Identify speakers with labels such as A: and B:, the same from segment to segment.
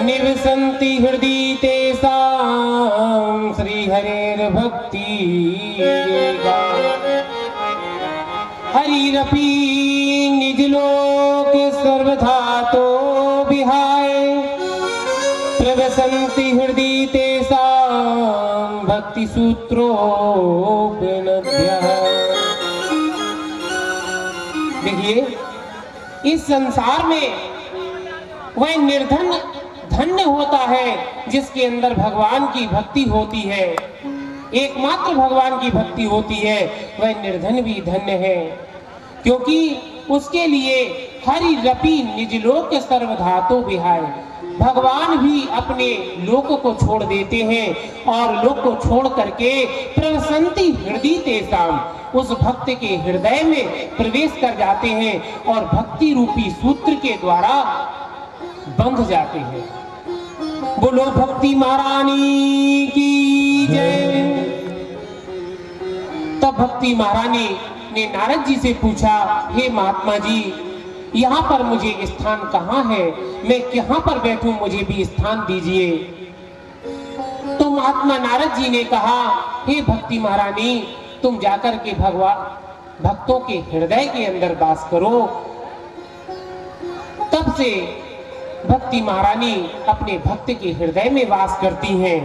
A: निवसन्ति हृदि तेषां श्रीहरेर्भक्ति हरिरपि निजलोक सर्वधातो विहाय प्रवसन्ति हृदि तेषां भक्ति सूत्रोपनद्यः। देखिए, इस संसार में वह निर्धन धन्य होता है जिसके अंदर भगवान की भक्ति होती है। एकमात्र भगवान की भक्ति होती है, वह निर्धन भी धन्य है, क्योंकि उसके लिए हरि रपि निज लोक सर्वधातो विहाय, भगवान भी अपने लोक को छोड़ देते हैं और लोक को छोड़ करके प्रवसन्ति हृदय तेषां, उस भक्त के हृदय में प्रवेश कर जाते हैं और भक्ति रूपी सूत्र के द्वारा बंध जाते हैं। बोलो भक्ति महारानी की जय। तब भक्ति महारानी ने नारद जी से पूछा, हे महात्मा जी, यहाँ पर मुझे स्थान कहाँ है, मैं कहाँ पर बैठूं, मुझे भी स्थान दीजिए। तो महात्मा नारद जी ने कहा, हे भक्ति महारानी, तुम जाकर के भगवान भक्तों के हृदय के अंदर वास करो। तब से भक्ति महारानी अपने भक्त के हृदय में वास करती हैं।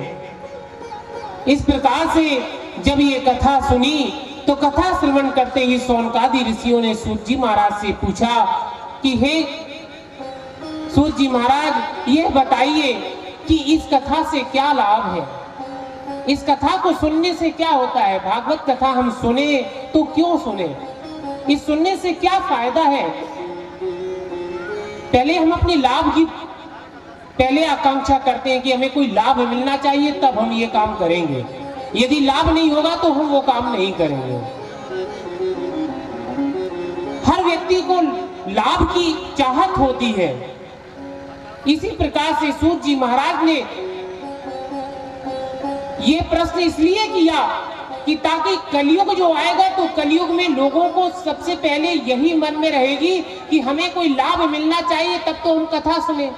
A: इस प्रकार से जब ये कथा सुनी तो कथा श्रवण करते ही शौनकादि ऋषियों ने सूत जी महाराज से पूछा कि हे सूत जी महाराज, यह बताइए कि इस कथा से क्या लाभ है, इस कथा को सुनने से क्या होता है। भागवत कथा हम सुने तो क्यों सुने, इस सुनने से क्या फायदा है। पहले हम अपने लाभ की पहले आकांक्षा करते हैं कि हमें कोई लाभ मिलना चाहिए, तब हम ये काम करेंगे। यदि लाभ नहीं होगा तो हम वो काम नहीं करेंगे। हर व्यक्ति को लाभ की चाहत होती है। इसी प्रकार से सूत जी महाराज ने ये प्रश्न इसलिए किया कि ताकि कलयुग जो आएगा तो कलयुग में लोगों को सबसे पहले यही मन में रहेगी कि हमें कोई लाभ मिलना चाहिए, तब तो हम कथा सुने,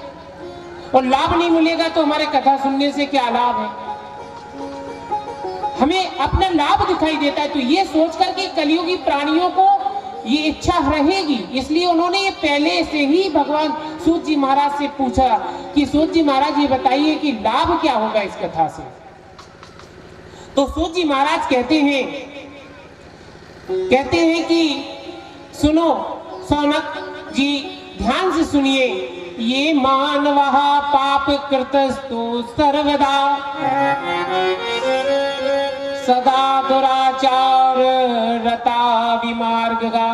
A: और लाभ नहीं मिलेगा तो हमारे कथा सुनने से क्या लाभ है। हमें अपना लाभ दिखाई देता है, तो ये सोच करके कलयुगी प्राणियों को ये इच्छा रहेगी, इसलिए उन्होंने ये पहले से ही भगवान सूत जी महाराज से पूछा कि सूत जी महाराज ये बताइए कि लाभ क्या होगा इस कथा से। तो सूत जी महाराज कहते हैं कि सुनो शौनक जी, ध्यान से सुनिए, ये मानवः पाप कृतस्तु सर्वदा सदा दुराचार रता विमार्गगा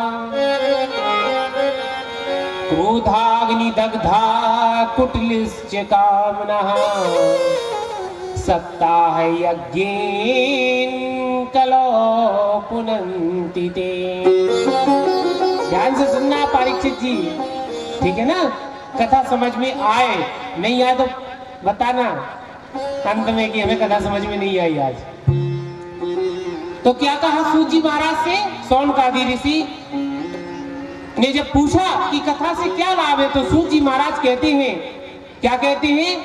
A: क्रोधाग्नि दग्धा कुटिलश्च कामनः सप्ताह यज्ञेन कलो पुनन्ति ते। ध्यान से सुनना परीक्षित जी, ठीक है ना। कथा समझ में आए, नहीं आए तो बताना अंत में कि हमें कथा समझ में नहीं आई आज। तो क्या कहा सूत जी महाराज से, शौनकादि ऋषि ने जब पूछा कि कथा से क्या लाभ है, तो सूत जी महाराज कहते हैं क्या कहते हैं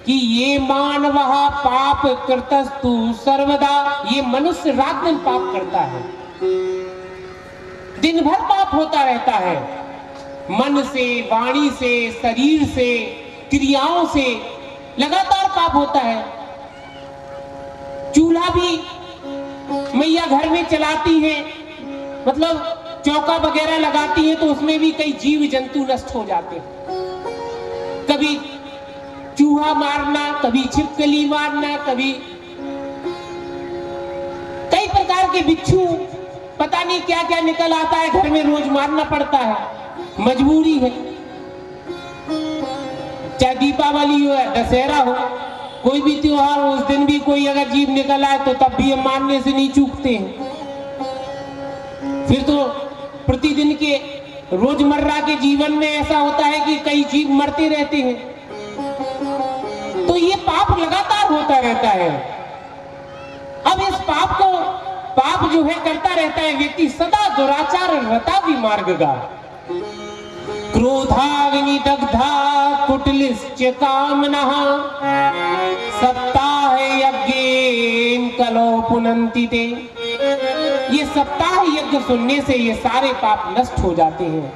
A: कि ये मानव पाप कृतस्तु सर्वदा, ये मनुष्य रात दिन पाप करता है, दिन भर पाप होता रहता है, मन से, वाणी से, शरीर से, क्रियाओं से लगातार पाप होता है। चूल्हा भी मैया घर में चलाती है, मतलब चौका वगैरह लगाती है, तो उसमें भी कई जीव जंतु नष्ट हो जाते हैं। कभी चूहा मारना, कभी छिपकली मारना, कभी कई प्रकार के बिच्छू, पता नहीं क्या क्या निकल आता है, घर में रोज मारना पड़ता है, मजबूरी है। चाहे दीपावली हो या दशहरा हो, कोई भी त्योहार हो, उस दिन भी कोई अगर जीव निकल आए तो तब भी हम मारने से नहीं चूकते हैं। फिर तो प्रतिदिन के रोजमर्रा के जीवन में ऐसा होता है कि कई जीव मरते रहते हैं, तो ये पाप लगातार होता रहता है। अब इस पाप जो है करता रहता है व्यक्ति, सदा दुराचार रता भी मार्गगा, क्रोधाग्नि दग्धा कुटिलश्च कामनः, सप्ताह यज्ञेन कलो पुनन्ति ते। ये सप्ताह यज्ञ सुनने से ये सारे पाप नष्ट हो जाते हैं।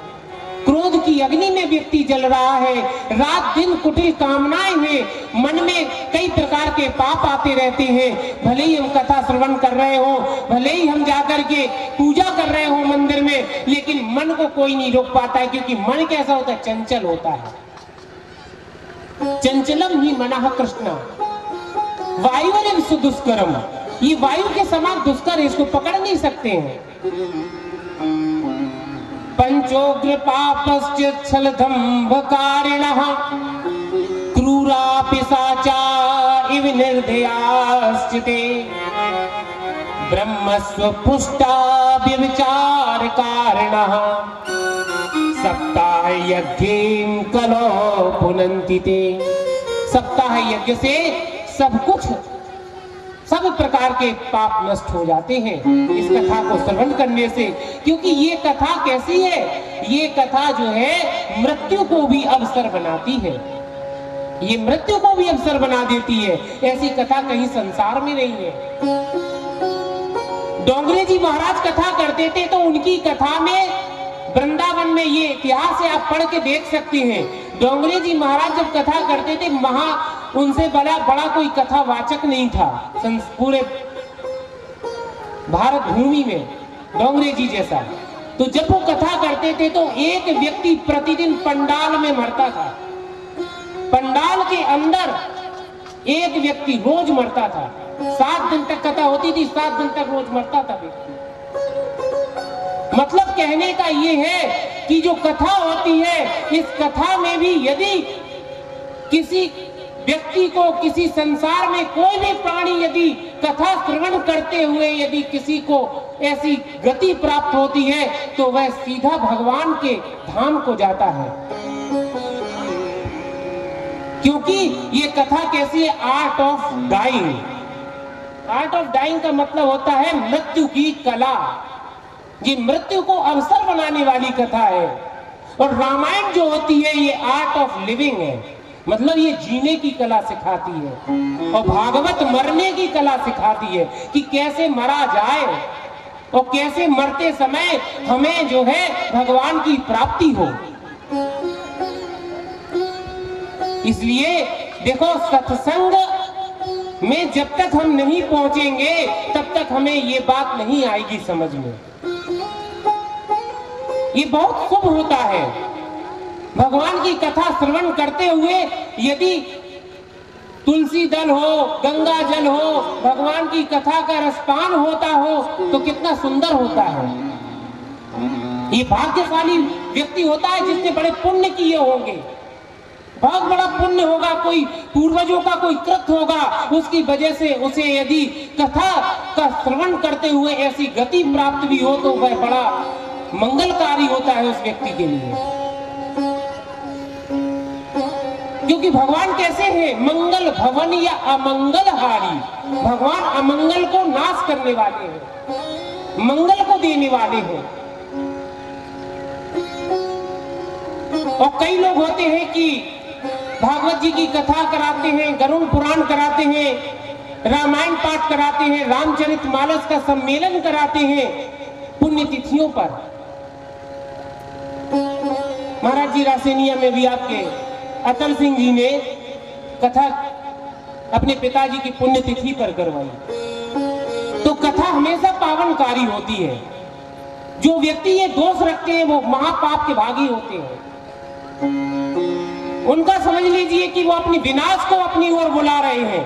A: क्रोध की अग्नि में व्यक्ति जल रहा है, रात दिन कुटिल कामनाएं हैं, मन में कई प्रकार के पाप आते रहते हैं। भले ही हम कथा श्रवण कर रहे हो, भले ही हम जाकर के पूजा कर रहे हो मंदिर में, लेकिन मन को कोई नहीं रोक पाता है, क्योंकि मन कैसा होता है, चंचल होता है। चंचलम ही मनः कृष्ण वायुवलिव सुदुष्करम, ये वायु के समान दुष्कर है, इसको पकड़ नहीं सकते हैं। पंचोग्र पापश्च छलदंभकारिणः, क्रूरा पिशाचा इव निर्दयाश्च ते, ब्रह्मस्वपुष्टा व्यभिचार कारिणः, सप्ताह यज्ञेन कलो पुनन्ति ते। सप्ताह यज्ञ से सब प्रकार के पाप नष्ट हो जाते हैं इस कथा को श्रवण करने से। क्योंकि ये कथा कैसी है, ये कथा जो है मृत्यु को भी अवसर बनाती है, ये मृत्यु को भी अवसर बना देती है। ऐसी कथा कहीं संसार में नहीं है। डोंगरे जी महाराज कथा करते थे, तो उनकी कथा में वृंदावन में ये इतिहास है, आप पढ़ के देख सकते हैं। डोंगरे जी महाराज जब कथा करते थे, उनसे बड़ा कोई कथावाचक नहीं था पूरे भारत भूमि में, डोंगरे जी जैसा। तो जब वो कथा करते थे तो एक व्यक्ति प्रतिदिन पंडाल में मरता था, पंडाल के अंदर एक व्यक्ति रोज मरता था। 7 दिन तक कथा होती थी, 7 दिन तक रोज मरता था व्यक्ति। मतलब कहने का ये है कि जो कथा होती है, इस कथा में भी यदि किसी व्यक्ति को, किसी संसार में कोई भी प्राणी यदि कथा श्रवण करते हुए यदि किसी को ऐसी गति प्राप्त होती है, तो वह सीधा भगवान के धाम को जाता है। क्योंकि ये कथा कैसी है, art of dying. Art of dying का मतलब होता है मृत्यु की कला। ये मृत्यु को अवसर बनाने वाली कथा है। और रामायण जो होती है ये आर्ट ऑफ लिविंग है, मतलब ये जीने की कला सिखाती है। और भागवत मरने की कला सिखाती है कि कैसे मरा जाए और कैसे मरते समय हमें जो है भगवान की प्राप्ति हो। इसलिए देखो, सत्संग में जब तक हम नहीं पहुंचेंगे तब तक हमें ये बात नहीं आएगी समझ में। ये बहुत शुभ होता है। भगवान की कथा श्रवण करते हुए यदि तुलसी दल हो, गंगा जल हो, भगवान की कथा का रसपान होता हो तो कितना सुंदर होता है। ये भाग्यशाली व्यक्ति होता है जिसने बड़े पुण्य किए होंगे, बहुत बड़ा पुण्य होगा, कोई पूर्वजों का कोई कृत होगा, उसकी वजह से उसे यदि कथा का श्रवण करते हुए ऐसी गति प्राप्त भी हो तो वह बड़ा मंगलकारी होता है उस व्यक्ति के लिए। क्योंकि भगवान कैसे हैं, मंगल भवन या अमंगलहारी। भगवान अमंगल को नाश करने वाले हैं, मंगल को देने वाले हैं। और कई लोग होते हैं कि भागवत जी की कथा कराते हैं, गरुड़ पुराण कराते हैं, रामायण पाठ कराते हैं, रामचरितमानस का सम्मेलन कराते हैं पुण्यतिथियों पर। महाराज जी रासेनिया में भी आपके अतल सिंह जी ने कथा अपने पिताजी की पुण्यतिथि पर करवाई। तो कथा हमेशा पावनकारी होती है। जो व्यक्ति ये दोष रखते हैं वो महापाप के भागी होते हैं। उनका समझ लीजिए कि वो अपनी विनाश को अपनी ओर बुला रहे हैं।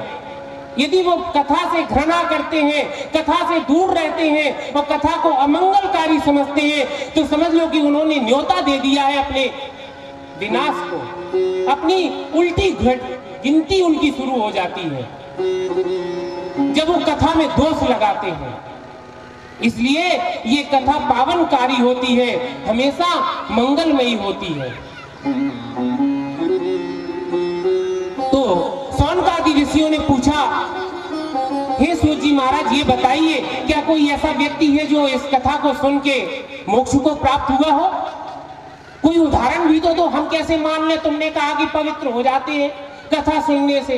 A: यदि वो कथा से घृणा करते हैं, कथा से दूर रहते हैं और कथा को अमंगलकारी समझते हैं, तो समझ लो कि उन्होंने न्योता दे दिया है अपने विनाश को। अपनी उल्टी गिनती उनकी शुरू हो जाती है जब वो कथा में दोष लगाते हैं। इसलिए ये कथा पावनकारी होती है, हमेशा मंगलमयी होती है। तो सौनकादि ऋषियों ने पूछा, हे सूत जी महाराज ये बताइए, क्या कोई ऐसा व्यक्ति है जो इस कथा को सुन के मोक्ष को प्राप्त हुआ हो? कोई उदाहरण भी तो दो, हम कैसे मान लें? तुमने कहा कि पवित्र हो जाते हैं कथा सुनने से,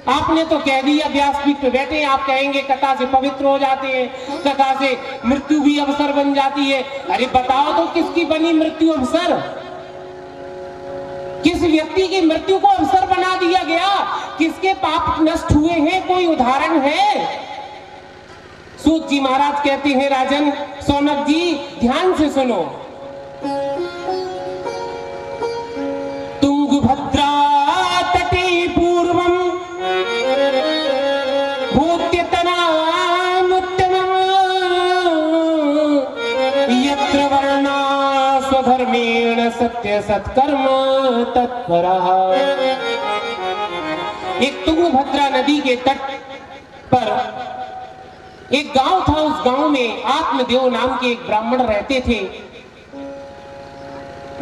A: आपने तो कह दिया व्यासपीठ पे बैठे आप कहेंगे कथा से पवित्र हो जाते हैं, कथा से मृत्यु भी अवसर बन जाती है। अरे बताओ तो किसकी बनी मृत्यु अवसर? किस व्यक्ति की मृत्यु को अवसर बना दिया गया? किसके पाप नष्ट हुए हैं? कोई उदाहरण है? सूत जी महाराज कहते हैं, राजन सौनक जी ध्यान से सुनो। तुंगभद्रा तटे पूर्वम भूत्यतनामुत्तमम् यत्र वर्णा स्वधर्मेण सत्य सत्कर्म तत्परः। एक तुंगभद्रा नदी के तट पर एक गांव था। उस गांव में आत्मदेव नाम के एक ब्राह्मण रहते थे।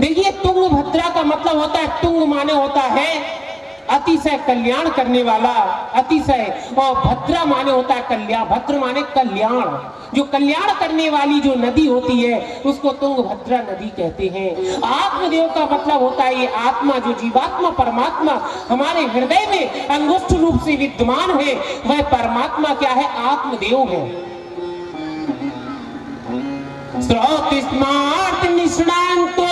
A: देखिए तुंगभद्रा का मतलब होता है, तुंग माने होता है अतिशय कल्याण करने वाला, अतिशय, और भद्रा माने होता है कल्याण। भद्र माने कल्याण, जो कल्याण करने वाली जो नदी होती है उसको तुंगभद्रा नदी कहते हैं। आत्मदेव का मतलब होता है ये आत्मा, जो जीवात्मा परमात्मा हमारे हृदय में अंगुष्ठ रूप से विद्यमान है, वह परमात्मा क्या है? आत्मदेव है। स्रोत स्मार्त निष्णांतो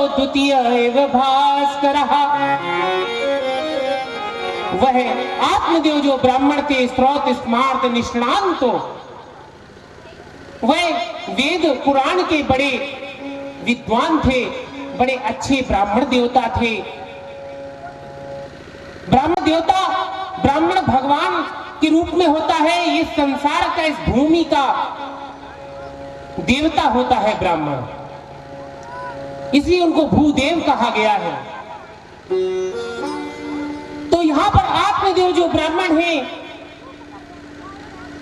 A: द्वितीय एव भास्करः। वह आत्मदेव जो ब्राह्मण थे, स्रोत स्मार्त निष्णांतो, वह वेद पुराण के बड़े विद्वान थे, बड़े अच्छे ब्राह्मण देवता थे। ब्राह्मण देवता ब्राह्मण भगवान के रूप में होता है। ये संसार का, इस भूमि का देवता होता है ब्राह्मण, इसलिए उनको भूदेव कहा गया है। तो यहां पर आत्मदेव जो ब्राह्मण हैं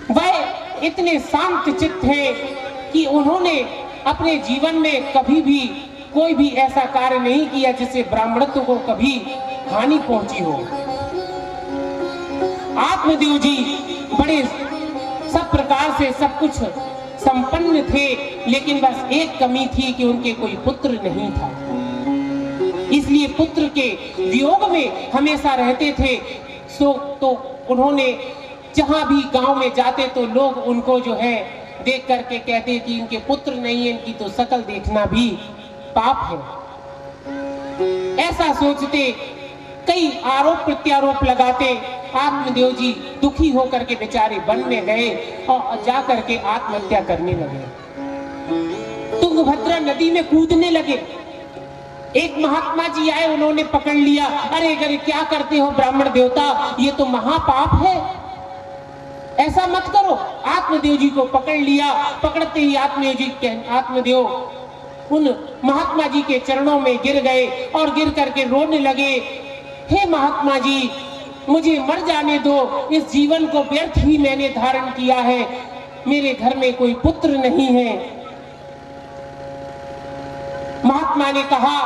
A: वह इतने शांत चित्त हैं कि उन्होंने अपने जीवन में कभी भी कोई भी ऐसा कार्य नहीं किया जिससे ब्राह्मणत्व को कभी हानि पहुंची हो। आत्मदेव जी बड़े सब प्रकार से सब कुछ संपन्न थे, लेकिन बस एक कमी थी कि उनके कोई पुत्र नहीं था। इसलिए पुत्र के वियोग में हमेशा रहते थे। तो उन्होंने जहां भी गांव में जाते तो लोग उनको जो है देख करके कहते कि इनके पुत्र नहीं है, इनकी तो शकल देखना भी पाप है। ऐसा सोचते, कई आरोप प्रत्यारोप लगाते। आत्मदेव जी दुखी होकर के बेचारे वन में गए और जाकर के आत्महत्या करने लगे। तुंगभद्रा नदी में कूदने लगे। एक महात्मा जी आए, उन्होंने पकड़ लिया। अरे अरे क्या करते हो ब्राह्मण देवता, ये तो महापाप है, ऐसा मत करो। आत्मदेव जी को पकड़ लिया। पकड़ते ही आत्मदेव उन महात्मा जी के चरणों में गिर गए और गिर करके रोने लगे। हे महात्मा जी, मुझे मर जाने दो, इस जीवन को व्यर्थ ही मैंने धारण किया है, मेरे घर में कोई पुत्र नहीं है। महात्मा ने कहा,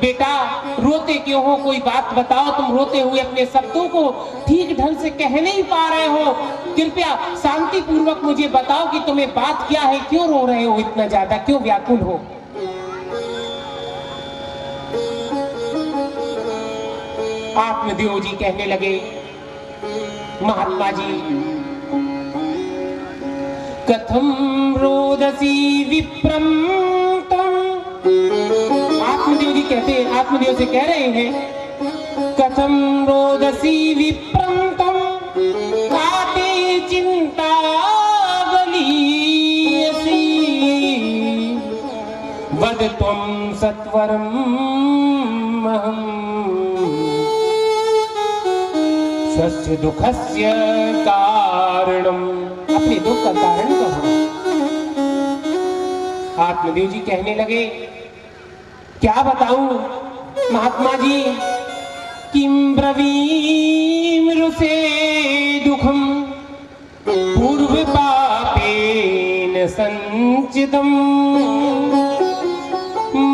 A: बेटा रोते क्यों हो, कोई बात बताओ, तुम रोते हुए अपने शब्दों को ठीक ढंग से कह नहीं पा रहे हो, कृपया शांति पूर्वक मुझे बताओ कि तुम्हें बात क्या है, क्यों रो रहे हो इतना ज्यादा, क्यों व्याकुल हो। आत्मदेव जी कहने लगे, महात्मा जी, कथम रोदसी विप्रम तम। आत्मदेव जी कहते हैं, आत्मदेव से कह रहे हैं, कथम रोदसी विप्रम तम काते चिंता गलीयसी वद त्वं सत्वरम महम स्वस्य दुखस्य कारणम। अपने दुख का कारण कहो। आत्मदेव जी कहने लगे, क्या बताऊं महात्मा जी, किम ब्रवीम रुसे दुखम पूर्व पापेन संचितम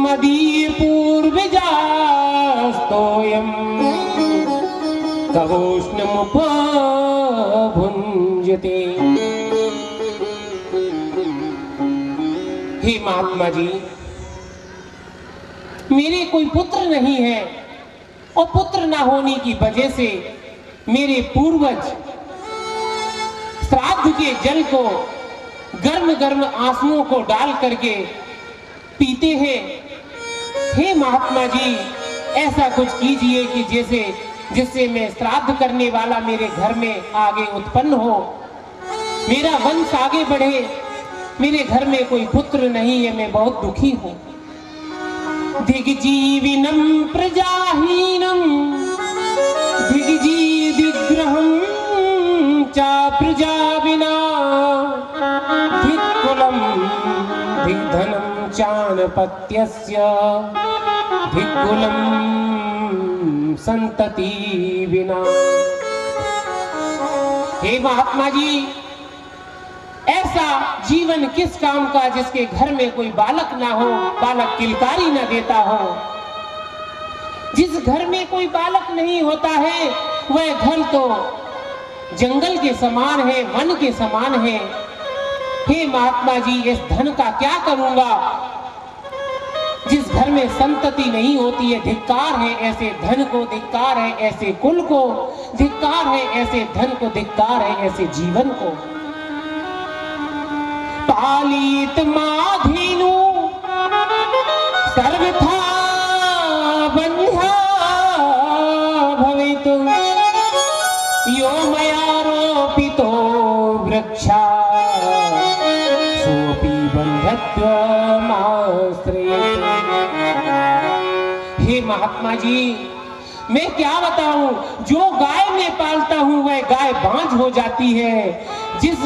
A: मदीय पूर्वजास्तोयम तवोष्णमुपभुञ्जते। हे महात्मा जी, मेरे कोई पुत्र नहीं है और पुत्र ना होने की वजह से मेरे पूर्वज श्राद्ध के जल को गर्म गर्म आंसुओं को डाल करके पीते हैं। हे महात्मा जी, ऐसा कुछ कीजिए कि जिससे मैं श्राद्ध करने वाला मेरे घर में आगे उत्पन्न हो, मेरा वंश आगे बढ़े। मेरे घर में कोई पुत्र नहीं है, मैं बहुत दुखी हूं। दिग्जीविनम प्रजाहीनम दिग्ग्रहम चा प्रजा विना दिक्कुलम दिग्धनम चानपत्यस्य दिक्कुलम संतति विना। हे महात्मा जी, ऐसा जीवन किस काम का जिसके घर में कोई बालक ना हो, बालक किलकारी ना देता हो। जिस घर में कोई बालक नहीं होता है वह घर तो जंगल के समान है, वन के समान है। हे महात्मा जी, इस धन का क्या करूंगा? जिस घर में संतति नहीं होती है, धिक्कार है ऐसे धन को, धिक्कार है ऐसे कुल को, धिक्कार है ऐसे धन को, धिक्कार है ऐसे जीवन को। पालित माधीनु सर्वथा बंध्या भवेतु यो मया रोपितो वृक्षा सोपि बंधत्वमाश्रयेत्। हे महात्मा जी, मैं क्या बताऊं, जो गाय में पालता हूं वह गाय बांझ हो जाती है। जिस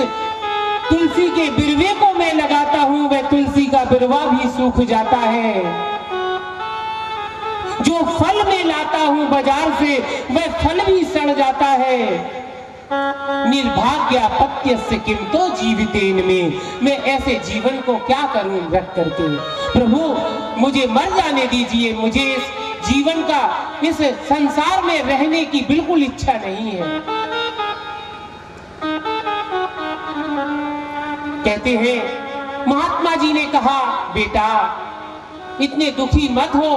A: तुलसी के बिरवे को मैं लगाता हूं वह तुलसी का बिरवा भी सूख जाता है। जो फल मैं लाता हूं बाजार से वह फल भी सड़ जाता है। निर्भाग्यापत्यस्य किंतो जीवितेन में, मैं ऐसे जीवन को क्या करूं रख करके। प्रभु मुझे मर जाने दीजिए, मुझे इस जीवन का, इस संसार में रहने की बिल्कुल इच्छा नहीं है। कहते हैं, महात्मा जी ने कहा, बेटा इतने दुखी मत हो,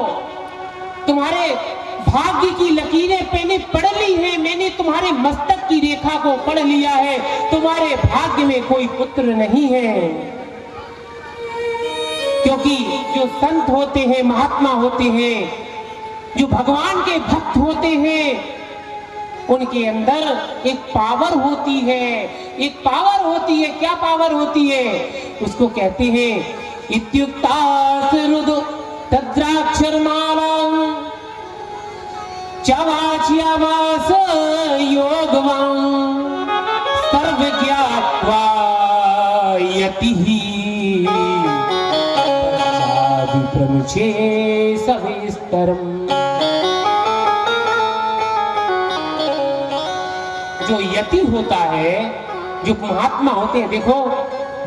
A: तुम्हारे भाग्य की लकीरें मैंने पढ़ ली है, मैंने तुम्हारे मस्तक की रेखा को पढ़ लिया है। तुम्हारे भाग्य में कोई पुत्र नहीं है, क्योंकि जो संत होते हैं, महात्मा होते हैं, जो भगवान के भक्त होते हैं, उनके अंदर एक पावर होती है, एक पावर होती है। क्या पावर होती है? उसको कहते हैं इत्युक्तासरुद तद्राक्षरमालां चवाच्यावास योगवां सर्वज्ञात्वा यतिः प्रमुचे सविस्तरम्। जो यति होता है, जो महात्मा होते हैं, देखो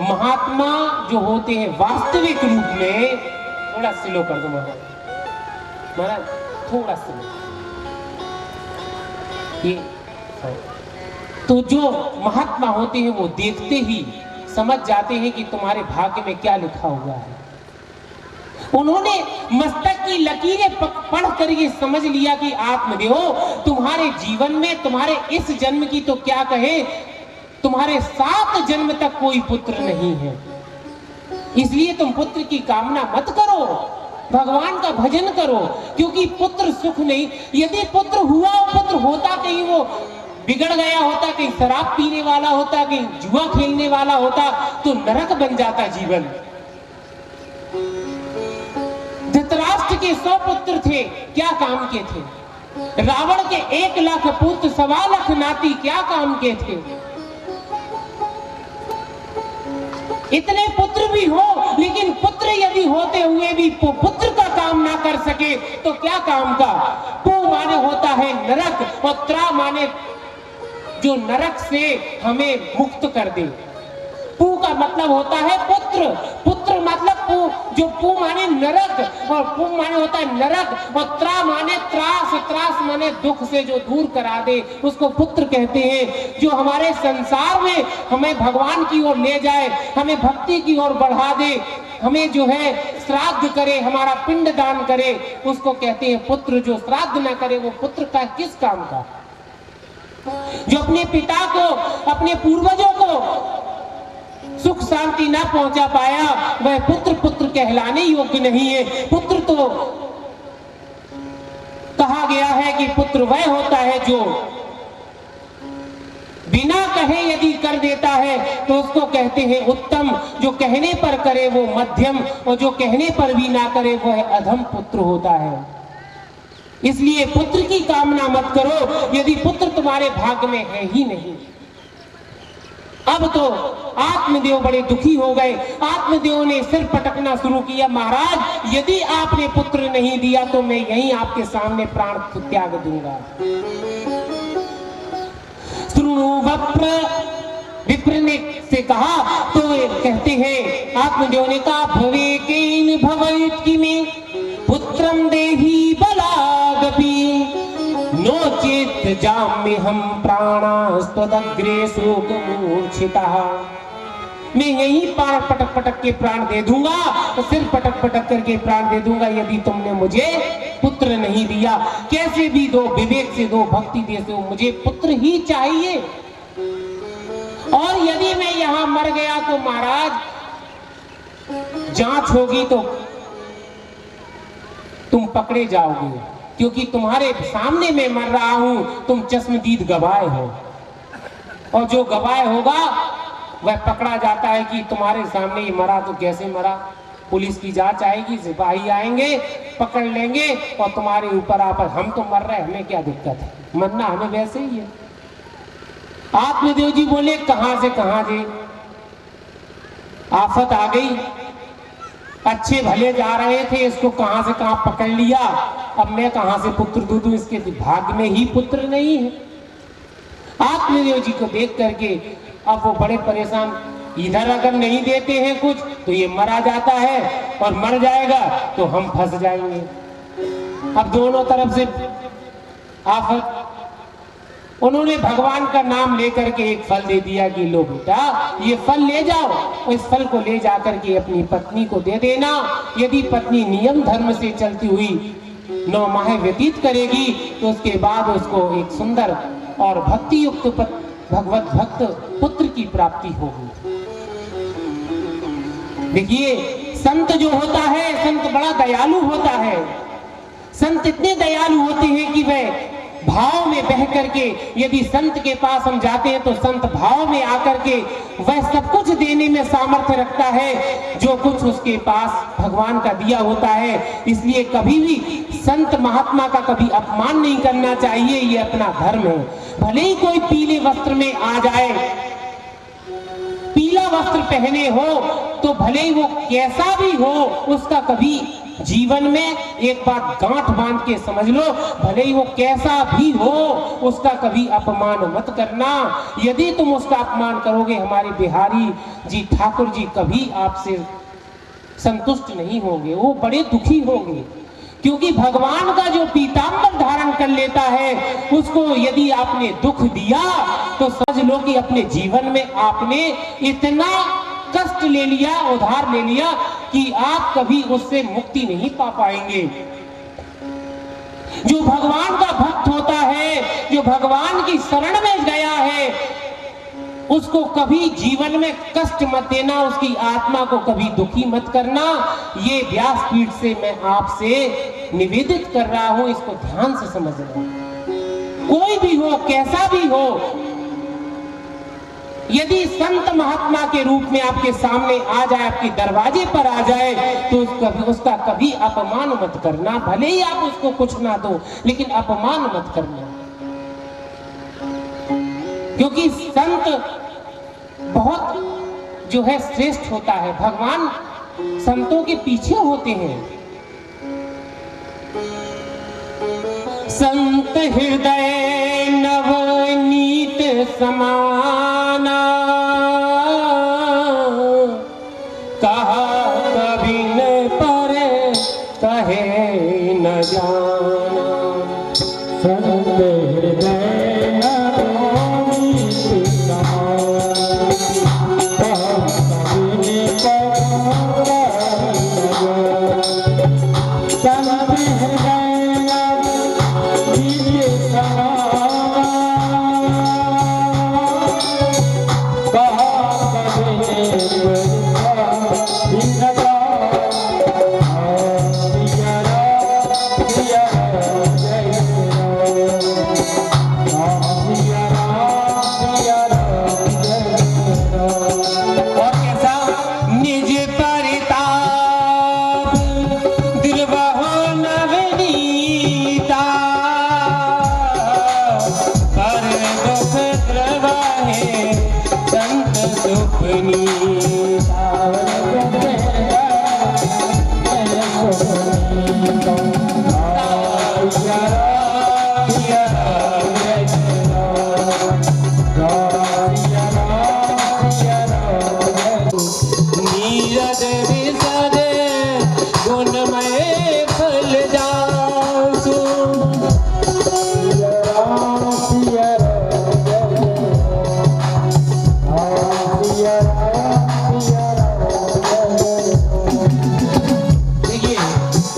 A: महात्मा जो होते हैं वास्तविक रूप में, थोड़ा स्लो कर दो महाराज, थोड़ा स्लो, ये तो जो महात्मा होते हैं वो देखते ही समझ जाते हैं कि तुम्हारे भाग्य में क्या लिखा हुआ है। उन्होंने मस्तक की लकीरें पढ़ कर ये समझ लिया कि आत्मदेव तुम्हारे जीवन में, तुम्हारे इस जन्म की तो क्या कहे, तुम्हारे 7 जन्म तक कोई पुत्र नहीं है, इसलिए तुम पुत्र की कामना मत करो, भगवान का भजन करो, क्योंकि पुत्र सुख नहीं। यदि पुत्र हुआ, पुत्र होता, कहीं वो बिगड़ गया होता, कहीं शराब पीने वाला होता, कहीं जुआ खेलने वाला होता, तो नरक बन जाता जीवन। धृतराष्ट्र के 100 पुत्र थे, क्या काम के थे? रावण के 1 लाख पुत्र, 1.25 लाख नाती, क्या काम के थे? इतने पुत्र भी हो, लेकिन पुत्र यदि होते हुए भी पुत्र का काम ना कर सके तो क्या काम का? पू माने होता है नरक, और त्रा माने जो नरक से हमें मुक्त कर दे। पू का मतलब होता है पुत्र, पुत्र मतलब पू, जो पू माने नरक और पू माने होता है नरक, और त्रा माने त्रास, त्रास माने दुख से जो दूर करा दे, उसको पुत्र कहते हैं। जो हमारे संसार में हमें भगवान की ओर ले जाए, हमें भक्ति की ओर बढ़ा दे, हमें जो है श्राद्ध करे, हमारा पिंड दान करे, उसको कहते हैं पुत्र। जो श्राद्ध ना करे वो पुत्र का किस काम का? जो अपने पिता को, अपने पूर्वजों को सुख शांति ना पहुंचा पाया, वह पुत्र पुत्र कहलाने योग्य नहीं है। पुत्र तो कहा गया है कि पुत्र वह होता है जो बिना कहे यदि कर देता है तो उसको कहते हैं उत्तम, जो कहने पर करे वो मध्यम, और जो कहने पर भी ना करे वह अधम पुत्र होता है। इसलिए पुत्र की कामना मत करो यदि पुत्र तुम्हारे भाग्य में है ही नहीं। अब तो आत्मदेव बड़े दुखी हो गए। आत्मदेव ने सिर पटकना शुरू किया, महाराज यदि आपने पुत्र नहीं दिया तो मैं यहीं आपके सामने प्राण त्याग दूंगा। विप्र ने से कहा तो कहते हैं, आत्मदेव ने कहा भवेकेन भवेत किमे पुत्रम देहि बलादपि नो चेत जाम्य हम प्राणास्तदग्रे शोक मूर्छितः। मैं यही प्राण पटक पटक के प्राण दे दूंगा, तो सिर पटक पटक करके प्राण दे दूंगा यदि तुमने मुझे पुत्र नहीं दिया। कैसे भी दो, विवेक से दो, भक्ति दे दो, मुझे पुत्र ही चाहिए। और यदि मैं यहां मर गया तो महाराज जांच होगी तो तुम पकड़े जाओगे, क्योंकि तुम्हारे सामने मैं मर रहा हूं, तुम चश्मदीद गवाह हो, और जो गवाह होगा वह पकड़ा जाता है कि तुम्हारे सामने ही मरा तो कैसे मरा। पुलिस की जांच आएगी, सिपाही आएंगे, पकड़ लेंगे और तुम्हारे ऊपर आपस, हम तो मर रहे, हमें क्या दिक्कत है, मरना हमें वैसे ही है। आत्मदेव जी बोले कहां से कहां जी आफत आ गई, अच्छे भले जा रहे थे, इसको कहां से कहां पकड़ लिया, अब मैं कहां से पुत्र दूं, इसके भाग्य में ही पुत्र नहीं है। आत्मदेव जी को देख करके अब वो बड़े परेशान, इधर अगर नहीं देते हैं कुछ तो ये मरा जाता है, और मर जाएगा तो हम फंस जाएंगे। अब दोनों तरफ से आफत। उन्होंने भगवान का नाम लेकर के एक फल दे दिया कि लो बेटा ये फल ले जाओ, इस फल को ले जाकर के अपनी पत्नी को दे देना। यदि पत्नी नियम धर्म से चलती हुई 9 माह व्यतीत करेगी तो उसके बाद उसको एक सुंदर और भक्ति युक्त भगवत भक्त पुत्र की प्राप्ति होगी। देखिए संत जो होता है, संत बड़ा दयालु होता है। संत इतने दयालु होते हैं कि वह भाव में बह करके, यदि संत के पास हम जाते हैं तो संत भाव में आकर के वह सब कुछ देने में सामर्थ्य रखता है जो कुछ उसके पास भगवान का दिया होता है। इसलिए कभी भी संत महात्मा का कभी अपमान नहीं करना चाहिए, ये अपना धर्म है। भले ही कोई पीले वस्त्र में आ जाए, पीला वस्त्र पहने हो तो भले ही वो कैसा भी हो, उसका कभी जीवन में एक बात गांठ बांध के समझ लो, भले ही वो कैसा भी हो उसका कभी अपमान मत करना। यदि तुम उसका अपमान करोगे, हमारे बिहारी जी ठाकुर जी कभी आपसे संतुष्ट नहीं होंगे, वो बड़े दुखी होंगे। क्योंकि भगवान का जो पीतांबर धारण कर लेता है उसको यदि आपने दुख दिया तो समझ लो कि अपने जीवन में आपने इतना कष्ट ले लिया, उधार ले लिया कि आप कभी उससे मुक्ति नहीं पा पाएंगे। जो भगवान का भक्त होता है, जो भगवान की शरण में गया है, उसको कभी जीवन में कष्ट मत देना, उसकी आत्मा को कभी दुखी मत करना। ये व्यासपीठ से मैं आपसे निवेदित कर रहा हूं, इसको ध्यान से समझना। कोई भी हो, कैसा भी हो, यदि संत महात्मा के रूप में आपके सामने आ जाए, आपके दरवाजे पर आ जाए, तो उसका कभी अपमान मत करना। भले ही आप उसको कुछ ना दो, लेकिन अपमान मत करना, क्योंकि संत बहुत जो है श्रेष्ठ होता है। भगवान संतों के पीछे होते हैं। संत हृदय नवनीत समाना, कहा कभी न पर कहे न जाना।
B: संत हृदय नवनीत समाना, कहा कभी न पर कहे न जाना।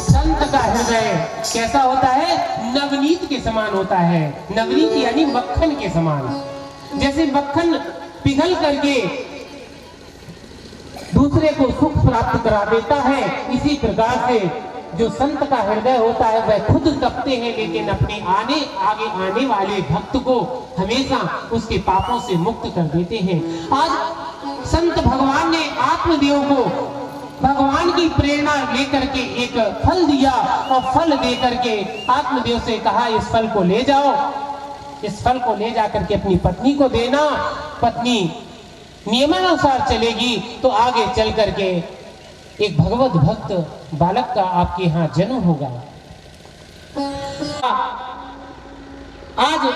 B: संत हृदय
A: कैसा होता है? नवनीत के समान होता है। नवनीत यानी मक्खन के समान। जैसे मक्खन पिघल करके दूसरे को सुख प्राप्त करा देता है, इसी प्रकार से जो संत का हृदय होता है वह खुद तपते हैं, लेकिन अपने आगे आने वाले भक्त को हमेशा उसके पापों से मुक्त कर देते हैं। आज संत भगवान ने आत्मदेव को भगवान की प्रेरणा लेकर के एक फल दिया, और फल देकर के आत्मदेव से कहा इस फल को ले जाओ, इस फल को ले जाकर के अपनी पत्नी को देना। पत्नी नियमानुसार चलेगी तो आगे चल करके एक भगवत भक्त बालक का आपके यहाँ जन्म होगा। आज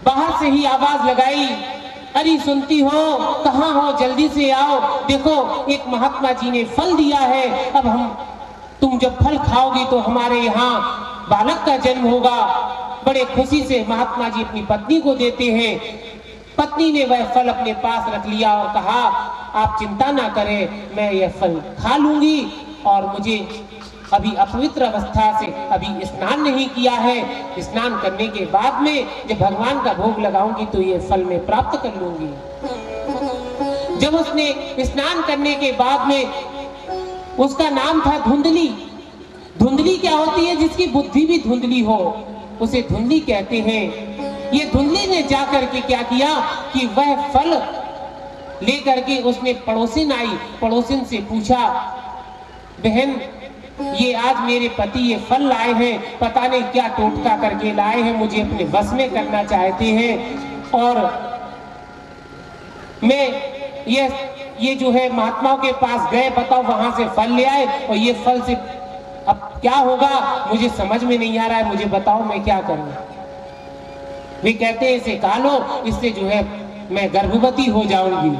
A: बाहर से ही आवाज लगाई, अरे सुनती हो, कहाँ हो, जल्दी से आओ, देखो एक महात्मा जी ने फल दिया है, अब तुम जब फल खाओगी तो हमारे यहाँ बालक का जन्म होगा। बड़े खुशी से महात्मा जी अपनी पत्नी को देते हैं। पत्नी ने वह फल अपने पास रख लिया और कहा आप चिंता ना करें, मैं यह फल खा लूंगी, और मुझे अभी अपवित्र अवस्था से अभी स्नान नहीं किया है, स्नान करने के बाद में जब भगवान का भोग लगाऊंगी तो ये फल मैं प्राप्त कर लूंगी। जब उसने स्नान करने के बाद में, उसका नाम था धुंधली। धुंधली क्या होती है? जिसकी बुद्धि भी धुंधली हो उसे धुंधली कहते हैं। ये धुंधली ने जाकर के क्या किया कि वह फल लेकर के उसने पड़ोसिन आई, पड़ोसिन से पूछा बहन ये आज मेरे पति ये फल लाए हैं, पता नहीं क्या टोटका करके लाए हैं, मुझे अपने बस में करना चाहते हैं, और मैं ये जो है महात्माओं के पास गए, बताओ वहां से फल ले आए, और ये फल से अब क्या होगा मुझे समझ में नहीं आ रहा है, मुझे बताओ मैं क्या करूं। वे कहते हैं इसे खा लो, इससे जो है मैं गर्भवती हो जाऊंगी।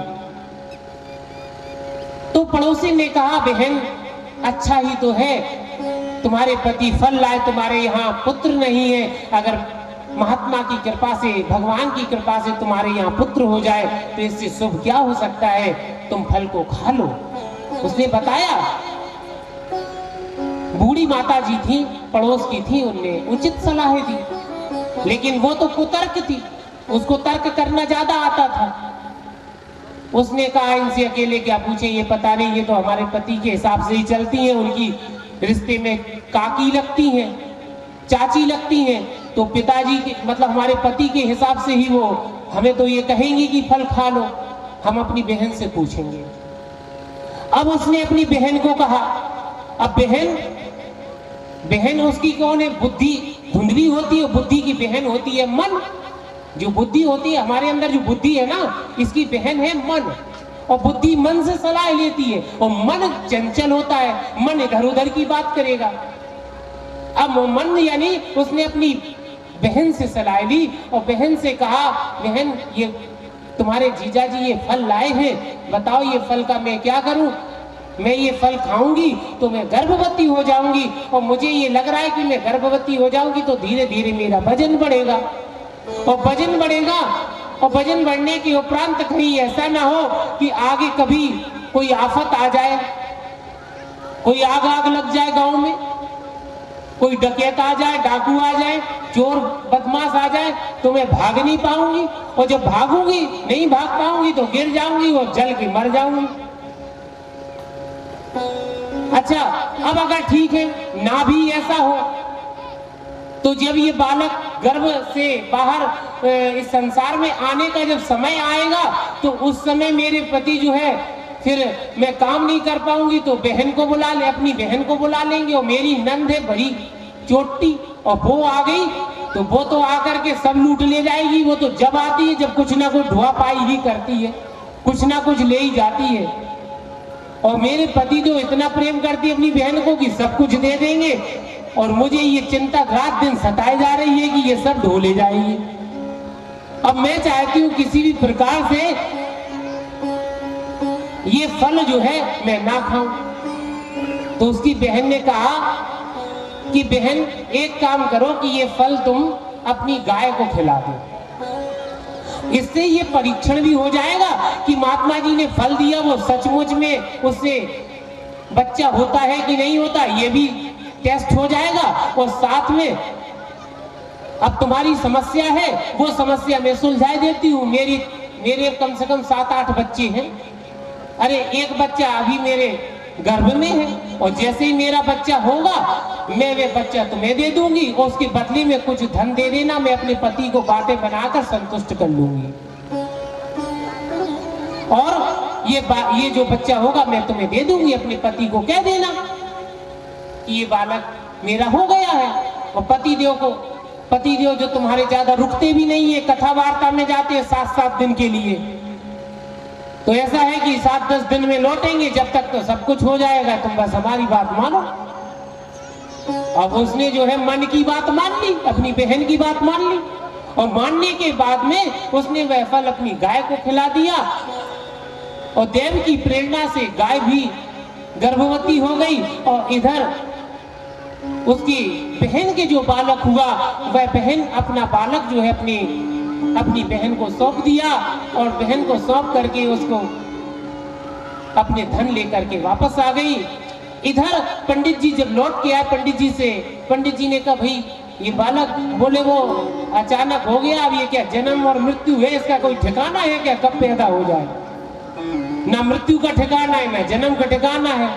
A: तो पड़ोसी ने कहा बहन अच्छा ही तो है, तुम्हारे पति फल लाए, तुम्हारे यहाँ पुत्र नहीं है, अगर महात्मा की कृपा से, भगवान की कृपा से तुम्हारे यहाँ पुत्र हो जाए तो इससे शुभ क्या हो सकता है, तुम फल को खा लो। उसने बताया बूढ़ी माता जी थी, पड़ोस की थी, उनने उचित सलाह दी, लेकिन वो तो कुतर्क थी, उसको तर्क करना ज्यादा आता था। उसने कहा इनसे अकेले क्या पूछे, ये पता नहीं, ये तो हमारे पति के हिसाब से ही चलती हैं, उनकी रिश्ते में काकी लगती हैं, चाची लगती हैं, तो पिताजी के मतलब हमारे पति के हिसाब से ही वो हमें तो ये कहेंगे कि फल खा लो, हम अपनी बहन से पूछेंगे। अब उसने अपनी बहन को कहा। अब बहन उसकी कौन है? बुद्धि धुंधली होती है, बुद्धि की बहन होती है मन। जो बुद्धि होती है हमारे अंदर, जो बुद्धि है ना, इसकी बहन है मन। और बुद्धि मन से सलाह लेती है, और मन चंचल होता है, मन इधर उधर की बात करेगा। अब मन यानी उसने अपनी बहन से सलाह ली और बहन से कहा, बहन ये तुम्हारे जीजा जी ये फल लाए हैं, बताओ ये फल का मैं क्या करूं? मैं ये फल खाऊंगी तो मैं गर्भवती हो जाऊंगी, और मुझे ये लग रहा है कि मैं गर्भवती हो जाऊंगी तो धीरे धीरे मेरा वजन बढ़ेगा, और वजन बढ़ेगा, और वजन बढ़ने के उपरांत कहीं ऐसा ना हो कि आगे कभी कोई आफत आ जाए, कोई आग लग जाए गांव में, कोई डकैत आ जाए, डाकू आ जाए, चोर बदमाश आ जाए, तो मैं भाग नहीं पाऊंगी, और जब भागूंगी नहीं भाग पाऊंगी तो गिर जाऊंगी और जल के मर जाऊंगी। अच्छा, अब अगर ठीक है ना भी ऐसा हो, तो जब ये बालक गर्भ से बाहर इस संसार में आने का जब समय आएगा, तो उस समय मेरे पति जो है फिर मैं काम नहीं कर पाऊंगी, तो बहन को बुला ले, अपनी बहन को बुला लेंगे, और मेरी नंद है बड़ी चोटी, और वो आ गई तो वो तो आकर के सब लूट ले जाएगी। वो तो जब आती है जब कुछ ना कुछ ढुआ पाई ही करती है, कुछ ना कुछ ले ही जाती है। और मेरे पति तो इतना प्रेम करती है अपनी बहन को कि सब कुछ दे देंगे, और मुझे ये चिंता रात दिन सताई जा रही है कि ये सब ढो ले जाएगी। अब मैं चाहती हूँ किसी भी प्रकार से ये फल जो है मैं ना खाऊं। तो उसकी बहन ने कहा कि बहन एक काम करो कि ये फल तुम अपनी गाय को खिला दो, इससे ये परीक्षण भी हो जाएगा कि महात्मा जी ने फल दिया वो सचमुच में उससे बच्चा होता है कि नहीं होता, ये भी टेस्ट हो जाएगा। और साथ में अब तुम्हारी समस्या है वो समस्या मैं सुलझा देती हूँ। मेरे कम से कम 7-8 बच्चे हैं। अरे एक बच्चा अभी मेरे गर्भ में है, और जैसे ही मेरा बच्चा होगा मैं वे बच्चा तुम्हें दे दूंगी, और उसके बदले में कुछ धन दे देना, मैं अपने पति को बातें बनाकर संतुष्ट कर लूंगी, और ये जो बच्चा होगा मैं तुम्हें दे दूंगी। अपने पति को कह देना कि ये बालक मेरा हो गया है। और पतिदेव जो तुम्हारे ज्यादा रुकते भी नहीं है, कथा वार्ता में जाते हैं 7-7 दिन के लिए, तो ऐसा है कि 7-10 दिन में लौटेंगे, जब तक तो सब कुछ हो जाएगा, तुम बस हमारी बात मानो। अब उसने जो है मन की बात मान ली, अपनी बहन की बात मान ली, और मानने के बाद में उसने वह फल अपनी गाय को खिला दिया, और देव की प्रेरणा से गाय भी गर्भवती हो गई। और इधर उसकी बहन के जो बालक हुआ, वह बहन अपना बालक जो है अपनी बहन को सौंप दिया, और बहन को सौंप करके उसको अपने धन लेकर के वापस आ गई। इधर पंडित जी जब लौट के आए पंडित जी ने कहा, भाई ये बालक, बोले वो अचानक हो गया, अब ये क्या जन्म और मृत्यु है, इसका कोई ठिकाना है क्या, कब पैदा हो जाए? ना मृत्यु का ठिकाना है ना जन्म का ठिकाना है।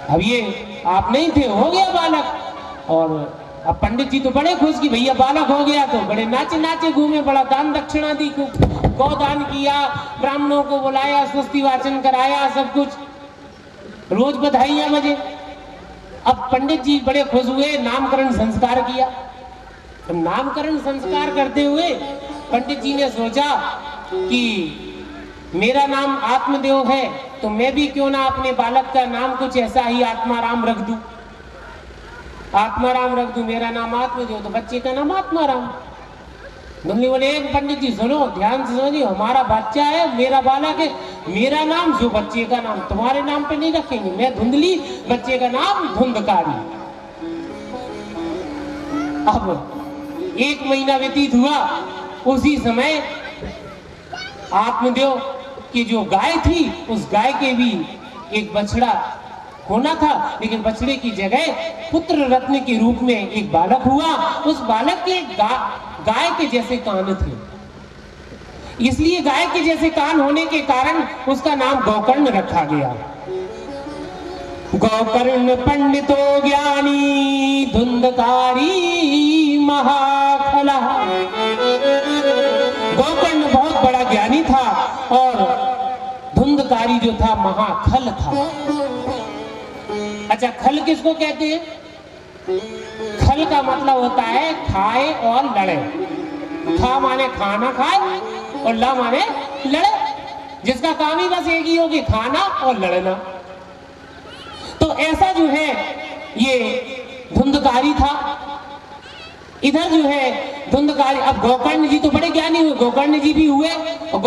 A: अब ये आप नहीं थे, हो गया बालक। और अब पंडित जी तो बड़े खुश कि भैया बालक हो गया, तो बड़े नाचे घूमे, बड़ा दान दक्षिणा दी, गौदान किया, ब्राह्मणों को बुलाया, स्वस्ति वाचन कराया, सब कुछ, रोज बधाइयां बजे। अब पंडित जी बड़े खुश हुए, नामकरण संस्कार किया। तो नामकरण संस्कार करते हुए पंडित जी ने सोचा कि मेरा नाम आत्मदेव है, तो मैं भी क्यों ना अपने बालक का नाम कुछ ऐसा ही आत्माराम रख दूं। आत्माराम रख दूं, मेरा नाम आत्मदेव, तो बच्चे का नाम आत्माराम। धुंधली बोले, एक पंडित जी सुनो, ध्यान से सुनिए, हमारा बच्चा है, मेरा बालक है, मेरा नाम जो बच्चे का नाम तुम्हारे नाम पे नहीं रखेंगे। मैं धुंधली, बच्चे का नाम धुंधकारी। अब 1 महीना व्यतीत हुआ, उसी समय आत्मदेव की जो गाय थी, उस गाय के भी एक बछड़ा होना था, लेकिन बछड़े की जगह पुत्र रत्न के रूप में एक बालक हुआ। उस बालक के गाय के जैसे कान थे, इसलिए गाय के जैसे कान होने के कारण उसका नाम गोकर्ण रखा गया। गोकर्ण पंडितो ज्ञानी धुंधकारी महाखला। गोकर्ण बहुत बड़ा ज्ञानी था और धुंधकारी जो था महाखल था। अच्छा, खल किसको कहते हैं? खल का मतलब होता है खाए और लड़े। खा माने खाना खाए और ला माने लड़े, जिसका काम ही बस एक ही हो कि खाना और लड़ना। तो ऐसा जो है ये धुंधकारी था। इधर जो है धुंधकारी, अब गोकर्ण जी तो बड़े ज्ञानी हुए, गोकर्ण जी भी हुए और